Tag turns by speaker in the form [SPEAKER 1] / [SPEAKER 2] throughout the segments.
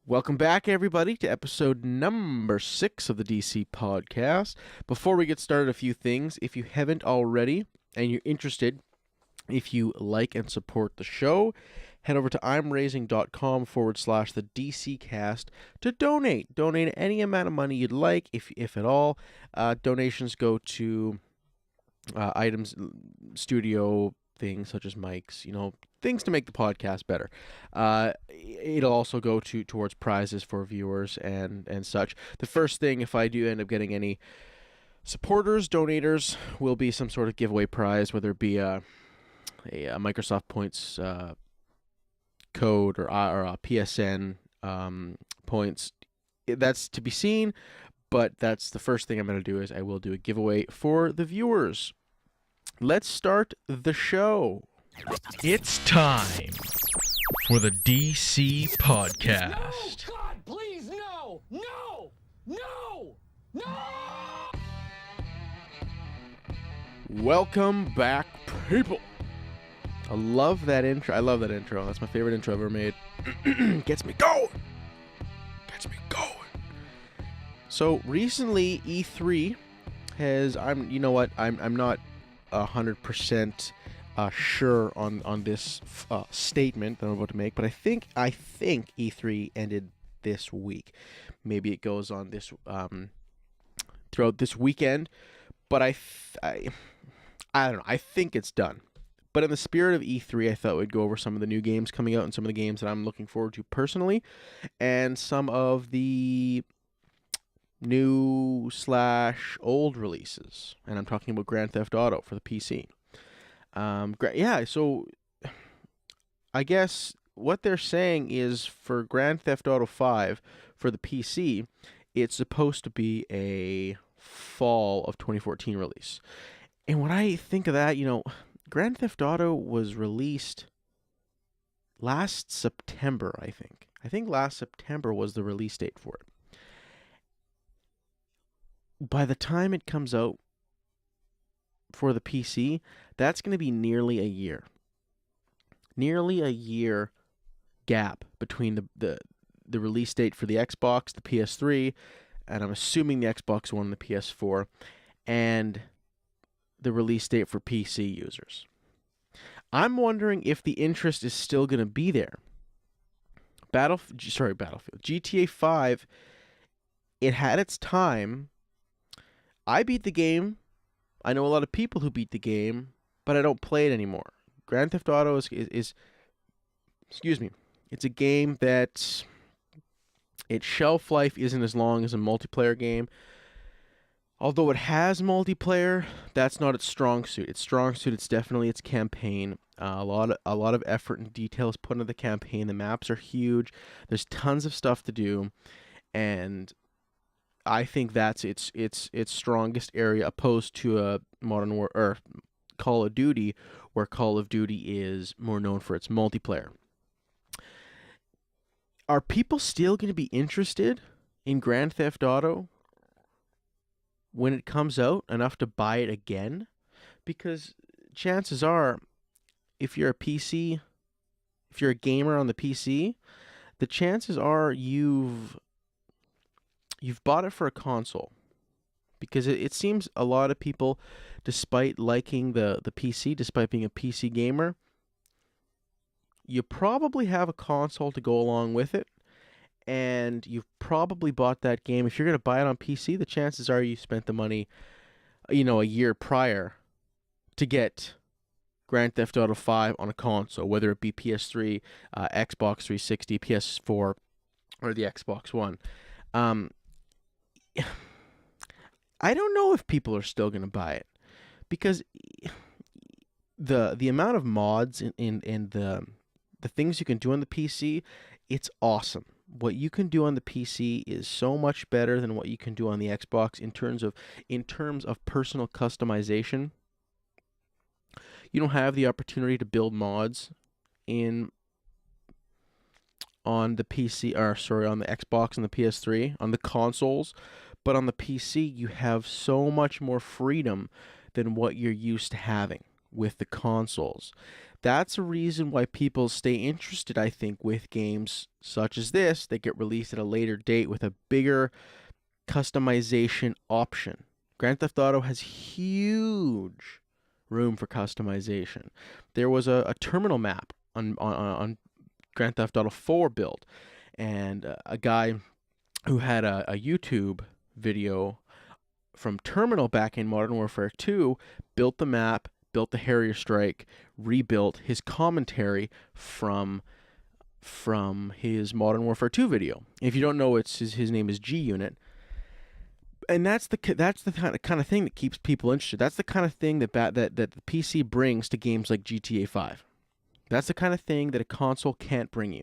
[SPEAKER 1] Welcome back, everybody, to episode number 6 of the DC podcast. Before we get started, a few things. If you haven't already and you're interested, if you like and support the show, head over to imraising.com/the DC cast to donate. Donate any amount of money you'd like, if at all. Donations go to items, studio things such as mics, things to make the podcast better. It'll also go towards prizes for viewers and such. The first thing, if I do end up getting any supporters, donators, will be some sort of giveaway prize, whether it be a Microsoft Points code or a PSN points. That's to be seen, but that's the first thing I'm going to do is I will do a giveaway for the viewers. Let's start the show.
[SPEAKER 2] It's time for the DC podcast.
[SPEAKER 3] No, God, please, no! No! No! No!
[SPEAKER 1] Welcome back, people. I love that intro. That's my favorite intro I've ever made. Gets me going. So recently, E3 has. I'm not 100% sure on this statement that I'm about to make, but I think E3 ended this week. Maybe it goes on this throughout this weekend, but I don't know. I think it's done. But in the spirit of E3, I thought we'd go over some of the new games coming out and some of the games that I'm looking forward to personally, and some of the new / old releases. And I'm talking about Grand Theft Auto for the PC. So I guess what they're saying is for Grand Theft Auto 5 for the PC, it's supposed to be a fall of 2014 release. And when I think of that, Grand Theft Auto was released last September, I think. I think last September was the release date for it. By the time it comes out for the PC, that's going to be nearly a year. Nearly a year gap between the release date for the Xbox, the PS3, and I'm assuming the Xbox One and the PS4, and the release date for PC users. I'm wondering if the interest is still going to be there. Battlefield. GTA 5, it had its time. I beat the game. I know a lot of people who beat the game, but I don't play it anymore. Grand Theft Auto is it's a game that its shelf life isn't as long as a multiplayer game. Although it has multiplayer, that's not its strong suit. Its strong suit, it's definitely its campaign. A lot of effort and detail is put into the campaign. The maps are huge. There's tons of stuff to do, and I think that's its strongest area, opposed to a Modern War or Call of Duty, where Call of Duty is more known for its multiplayer. Are people still going to be interested in Grand Theft Auto when it comes out enough to buy it again? Because chances are, if you're a gamer on the PC, the chances are you've bought it for a console. Because it seems a lot of people, despite liking the PC, despite being a PC gamer, you probably have a console to go along with it. And you've probably bought that game. If you're going to buy it on PC, the chances are you spent the money, a year prior to get Grand Theft Auto 5 on a console, whether it be PS3, Xbox 360, PS4, or the Xbox One. I don't know if people are still going to buy it, because the amount of mods and the things you can do on the PC, it's awesome. What you can do on the PC is so much better than what you can do on the Xbox in terms of personal customization. You don't have the opportunity to build mods on the PC, on the Xbox and the PS3, on the consoles, but on the PC you have so much more freedom than what you're used to having with the consoles. That's a reason why people stay interested, I think, with games such as this that get released at a later date with a bigger customization option. Grand Theft Auto has huge room for customization. There was a terminal map on Grand Theft Auto 4 build, and a guy who had a YouTube video from Terminal back in Modern Warfare 2 built the map, built the Harrier Strike, rebuilt his commentary from his Modern Warfare 2 video. If you don't know, his name is G Unit. And that's the kind of thing that keeps people interested. That's the kind of thing that the PC brings to games like GTA 5. That's the kind of thing that a console can't bring you.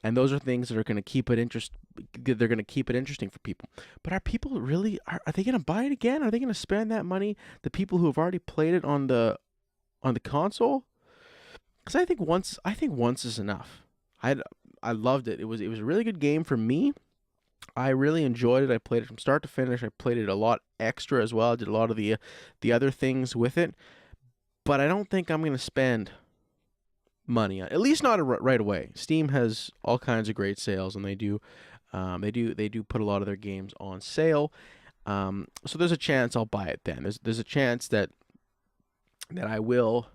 [SPEAKER 1] And those are things that are going to keep it They're going to keep it interesting for people. But are people really? Are they going to buy it again? Are they going to spend that money? The people who have already played it on the console? Because I think once is enough. I loved it. It was a really good game for me. I really enjoyed it. I played it from start to finish. I played it a lot extra as well. I did a lot of the other things with it. But I don't think I'm going to spend money on it. At least not right away. Steam has all kinds of great sales, and they do put a lot of their games on sale. So there's a chance I'll buy it then. There's a chance that I will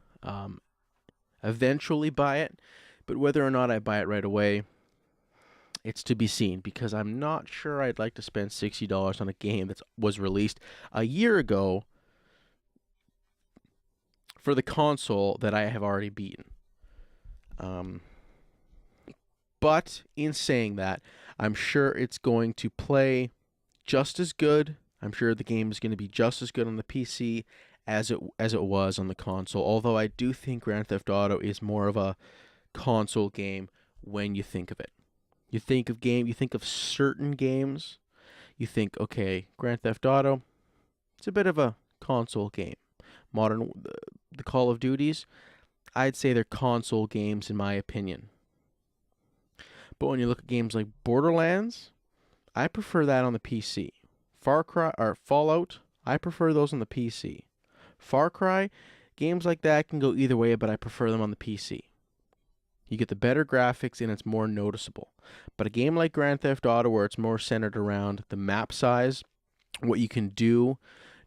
[SPEAKER 1] eventually buy it, but whether or not I buy it right away, it's to be seen, because I'm not sure I'd like to spend $60 on a game that was released a year ago for the console that I have already beaten. But in saying that, I'm sure it's going to play just as good. I'm sure the game is going to be just as good on the PC as it was on the console. Although I do think Grand Theft Auto is more of a console game when you think of it. You think of certain games, you think, okay, Grand Theft Auto, it's a bit of a console game. The Call of Duties, I'd say they're console games in my opinion. But when you look at games like Borderlands, I prefer that on the PC. Far Cry or Fallout, I prefer those on the PC. Far Cry, games like that can go either way, but I prefer them on the PC. You get the better graphics and it's more noticeable. But a game like Grand Theft Auto, where it's more centered around the map size, what you can do,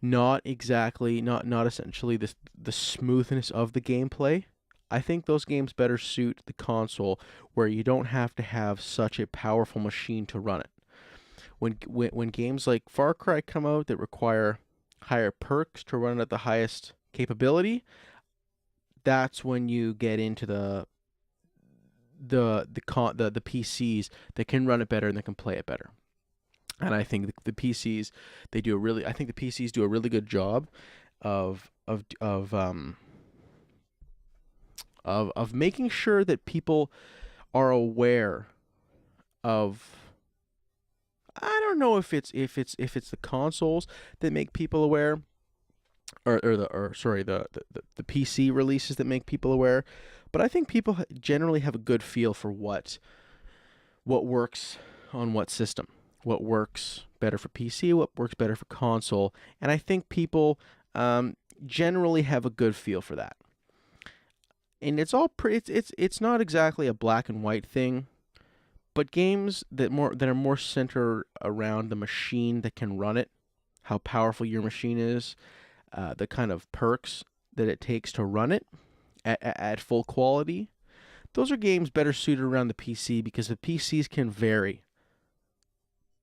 [SPEAKER 1] not essentially the smoothness of the gameplay, I think those games better suit the console, where you don't have to have such a powerful machine to run it. When games like Far Cry come out that require higher perks to run at the highest capability, that's when you get into the PCs that can run it better and that can play it better. And I think the PCs do a really good job of making sure that people are aware of. I don't know if it's the consoles that make people aware, or the PC releases that make people aware, but I think people generally have a good feel for what works on what system, what works better for PC, what works better for console, and I think people generally have a good feel for that. And it's all it's not exactly a black and white thing, but games that are more centered around the machine that can run it, how powerful your machine is, the kind of perks that it takes to run it at full quality. Those are games better suited around the PC, because the PCs can vary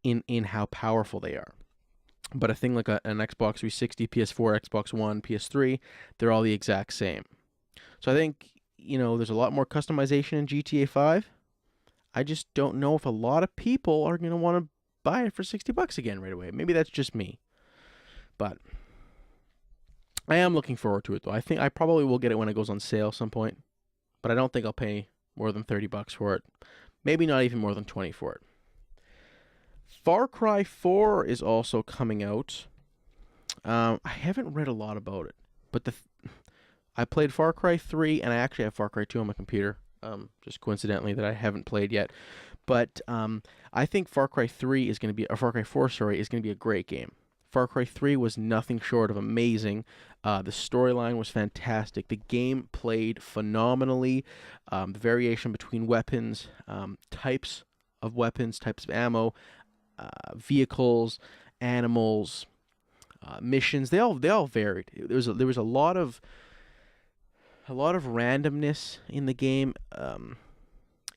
[SPEAKER 1] in how powerful they are. But a thing like an Xbox 360, PS4, Xbox One, PS3, they're all the exact same. So I think, there's a lot more customization in GTA 5. I just don't know if a lot of people are going to want to buy it for $60 again right away. Maybe that's just me. But I am looking forward to it, though. I think I probably will get it when it goes on sale some point. But I don't think I'll pay more than $30 for it. Maybe not even more than $20 for it. Far Cry 4 is also coming out. I haven't read a lot about it. But I played Far Cry 3, and I actually have Far Cry 2 on my computer. Just coincidentally that I haven't played yet. But I think Far Cry 4, is going to be a great game. Far Cry 3 was nothing short of amazing. The storyline was fantastic. The game played phenomenally. The variation between weapons, types of weapons, types of ammo, vehicles, animals, missions, they all varied. There was a lot of randomness in the game,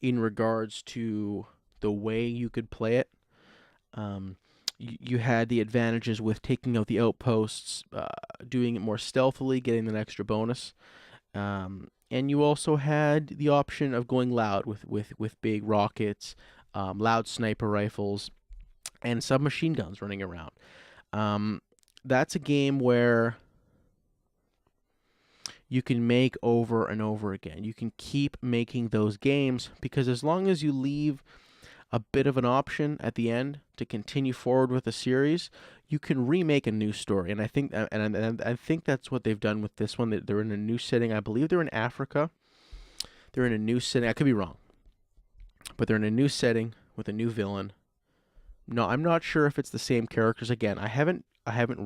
[SPEAKER 1] in regards to the way you could play it. You had the advantages with taking out the outposts, doing it more stealthily, getting an extra bonus. And you also had the option of going loud with big rockets, loud sniper rifles, and submachine guns running around. That's a game where you can make over and over again. You can keep making those games, because as long as you leave a bit of an option at the end to continue forward with the series, you can remake a new story. And I think I think that's what they've done with this one. They're in a new setting. I believe they're in Africa. They're in a new setting. I could be wrong, but they're in a new setting with a new villain. No, I'm not sure if it's the same characters. Again, I haven't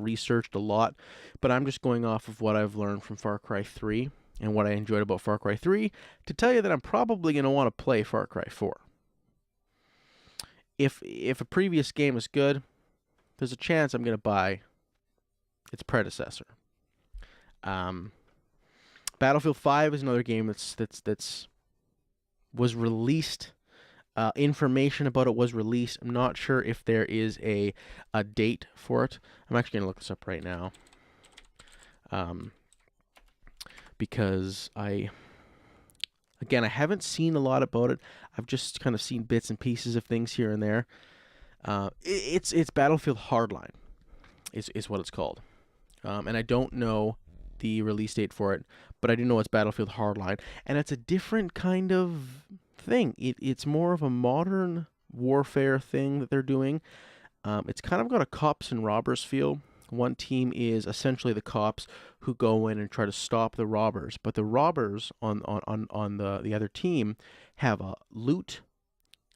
[SPEAKER 1] researched a lot, but I'm just going off of what I've learned from Far Cry 3 and what I enjoyed about Far Cry 3 to tell you that I'm probably going to want to play Far Cry 4. If a previous game is good, there's a chance I'm going to buy its predecessor. Battlefield 5 is another game that's was released. Information about it was released. I'm not sure if there is a date for it. I'm actually going to look this up right now. Because I haven't seen a lot about it. I've just kind of seen bits and pieces of things here and there. It's Battlefield Hardline is what it's called. And I don't know the release date for it, but I do know it's Battlefield Hardline. And it's a different kind of thing. It's more of a modern warfare thing that they're doing. It's kind of got a cops and robbers feel. One team is essentially the cops who go in and try to stop the robbers, but the robbers on the other team have a loot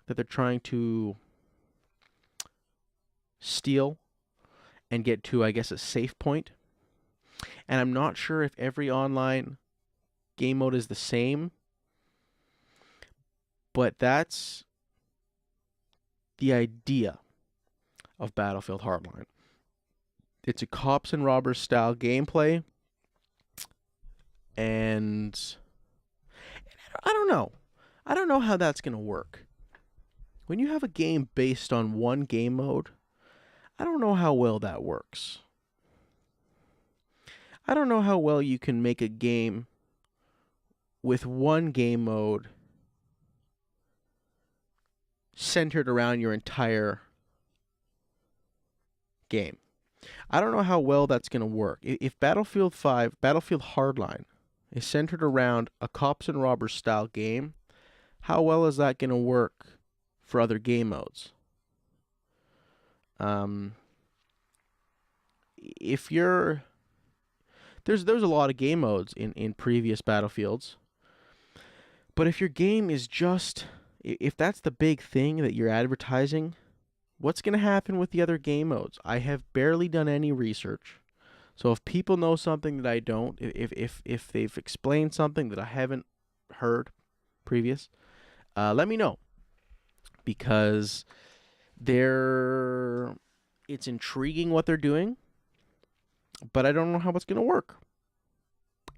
[SPEAKER 1] that they're trying to steal and get to, I guess, a safe point. And I'm not sure if every online game mode is the same, but that's the idea of Battlefield Hardline. It's a cops and robbers style gameplay, and I don't know. I don't know how that's going to work. When you have a game based on one game mode, I don't know how well that works. I don't know how well you can make a game with one game mode centered around your entire game. I don't know how well that's going to work. If Battlefield Hardline is centered around a cops and robbers style game, how well is that going to work for other game modes? If you're there's a lot of game modes in previous Battlefields, but if your game is just, if that's the big thing that you're advertising, what's going to happen with the other game modes? I have barely done any research. So if people know something that I don't, if they've explained something that I haven't heard previous, let me know. Because it's intriguing what they're doing, but I don't know how it's going to work.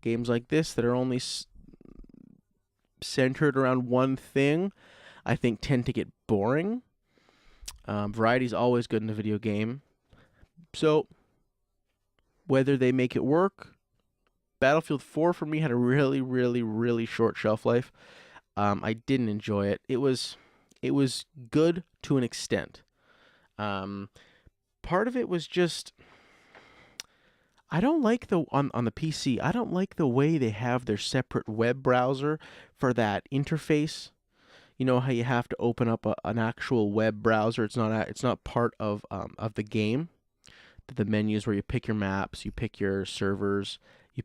[SPEAKER 1] Games like this that are only centered around one thing, I think tend to get boring. Variety is always good in a video game. So, whether they make it work, Battlefield 4 for me had a really, really, really short shelf life. I didn't enjoy it. It was good to an extent. Part of it was just, I don't like on the PC, I don't like the way they have their separate web browser for that interface. You know how you have to open up an actual web browser. It's not part of the game. The menus where you pick your maps, you pick your servers, you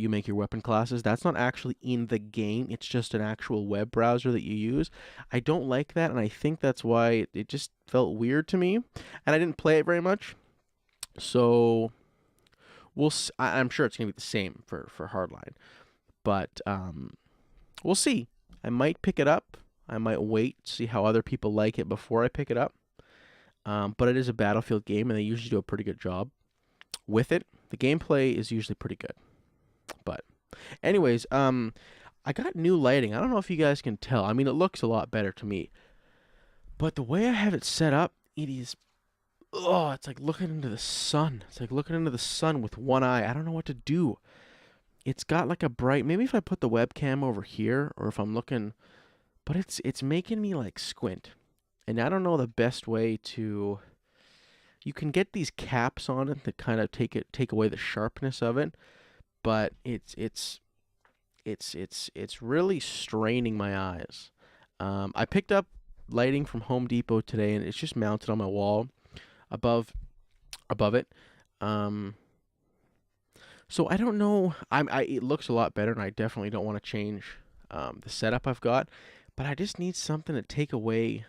[SPEAKER 1] make your weapon classes. That's not actually in the game. It's just an actual web browser that you use. I don't like that, and I think that's why it just felt weird to me. And I didn't play it very much. So I'm sure it's gonna be the same for Hardline, but we'll see. I might pick it up. I might wait, see how other people like it before I pick it up. But it is a Battlefield game, and they usually do a pretty good job with it. The gameplay is usually pretty good. But, anyways, I got new lighting. I don't know if you guys can tell. I mean, it looks a lot better to me. But the way I have it set up, it is. Oh, it's like looking into the sun. It's like looking into the sun with one eye. I don't know what to do. It's got like a bright. Maybe if I put the webcam over here, or if I'm looking. But it's making me like squint. And I don't know the best way to. You can get these caps on it that kind of take away the sharpness of it, but it's really straining my eyes. I picked up lighting from Home Depot today, and it's just mounted on my wall above it. So I don't know. It looks a lot better, and I definitely don't want to change the setup I've got, but I just need something to take away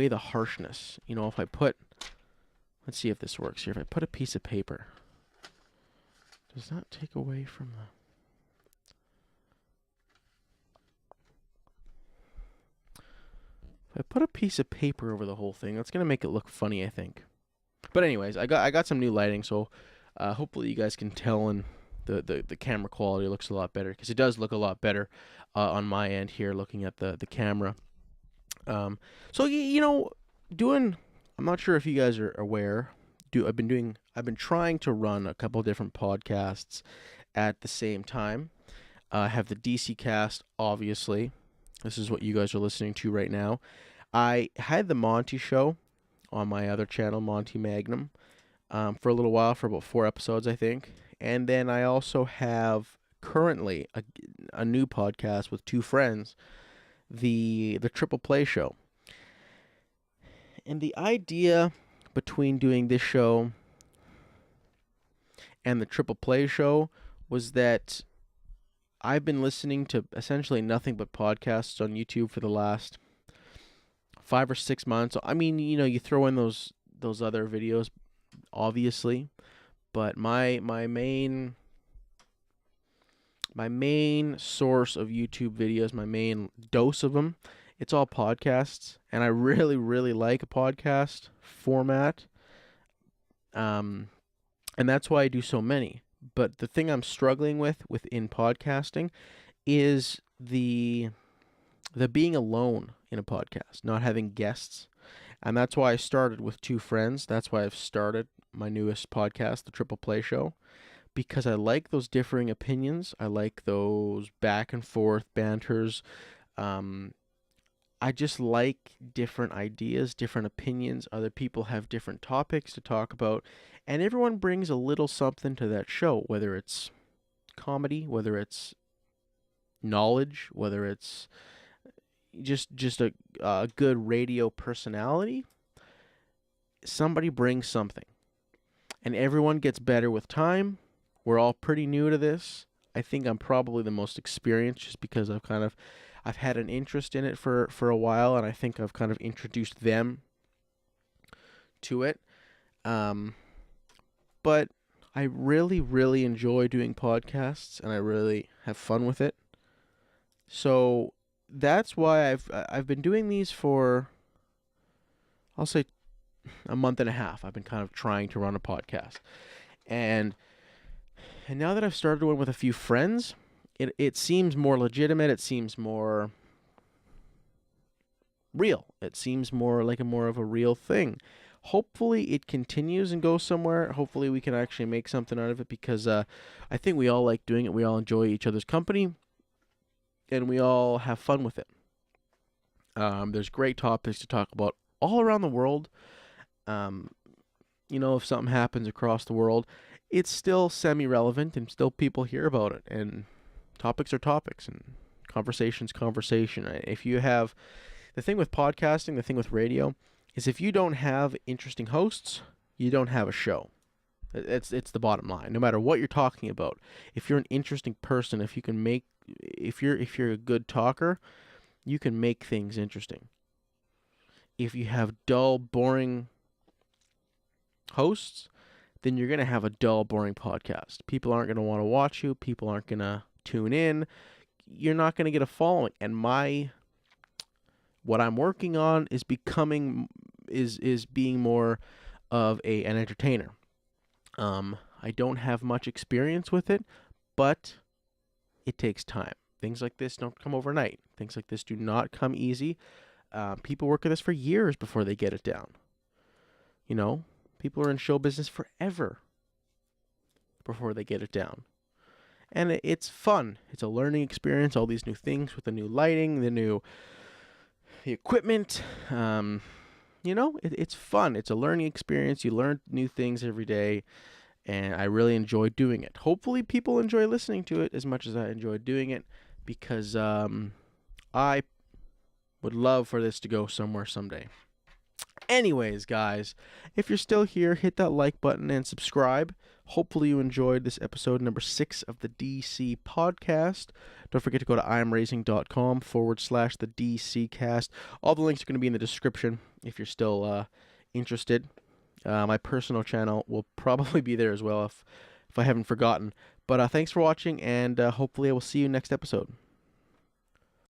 [SPEAKER 1] the harshness. You know, if I put, let's see if this works here. If I put a piece of paper, does that take away from the? If I put a piece of paper over the whole thing, that's gonna make it look funny, I think. But anyways, I got some new lighting, so hopefully you guys can tell, and the camera quality looks a lot better, because it does look a lot better on my end here, looking at the camera. So you know, I'm not sure if you guys are aware. I've been trying to run a couple different podcasts at the same time. I have the DC Cast, obviously. This is what you guys are listening to right now. I had the Monty Show on my other channel, Monty Magnum, for a little while, for about 4 episodes, I think. And then I also have currently a new podcast with 2 friends, the Triple Play Show. And the idea between doing this show and the Triple Play Show was that I've been listening to essentially nothing but podcasts on YouTube for the last 5 or 6 months. I mean, you know, you throw in those other videos, obviously, but my main source of YouTube videos, my main dose of them, it's all podcasts, and I really, really like a podcast format, and that's why I do so many. But the thing I'm struggling within podcasting is the being alone in a podcast, not having guests. And that's why I started with 2 friends. That's why I've started my newest podcast, The Triple Play Show, because I like those differing opinions. I like those back and forth banters. I just like different ideas, different opinions. Other people have different topics to talk about, and everyone brings a little something to that show, whether it's comedy, whether it's knowledge, whether it's just a good radio personality. Somebody brings something, and everyone gets better with time. We're all pretty new to this. I think I'm probably the most experienced, just because I've had an interest in it for a while, and I think I've kind of introduced them to it. But I really, really enjoy doing podcasts, and I really have fun with it. So that's why I've been doing these for, I'll say, a month and a half. I've been kind of trying to run a podcast, and now that I've started one with a few friends, it seems more legitimate. It seems more real. It seems more like more of a real thing. Hopefully it continues and goes somewhere. Hopefully we can actually make something out of it, because I think we all like doing it. We all enjoy each other's company, and we all have fun with it. There's great topics to talk about all around the world. You know, if something happens across the world, it's still semi-relevant, and still people hear about it, and topics are topics, and conversation. If you have, the thing with podcasting, the thing with radio, is if you don't have interesting hosts, you don't have a show. It's the bottom line. No matter what you're talking about, if you're an interesting person, if you're a good talker, you can make things interesting. If you have dull, boring hosts, then you're going to have a dull, boring podcast. People aren't going to want to watch you. People aren't going to tune in. You're not going to get a following. And what I'm working on is being more of an entertainer. I don't have much experience with it, but it takes time. Things like this don't come overnight. Things like this do not come easy. People work at this for years before they get it down. You know, people are in show business forever before they get it down. And it's fun. It's a learning experience, all these new things with the new lighting, the equipment. It's fun. It's a learning experience. You learn new things every day, and I really enjoy doing it. Hopefully people enjoy listening to it as much as I enjoy doing it, because I would love for this to go somewhere someday. Anyways, guys, if you're still here, hit that like button and subscribe. Hopefully you enjoyed this episode number 6 of the DC podcast. Don't forget to go to imraising.com/the DC cast. All the links are going to be in the description if you're still interested. My personal channel will probably be there as well if I haven't forgotten. But thanks for watching, and hopefully I will see you next episode.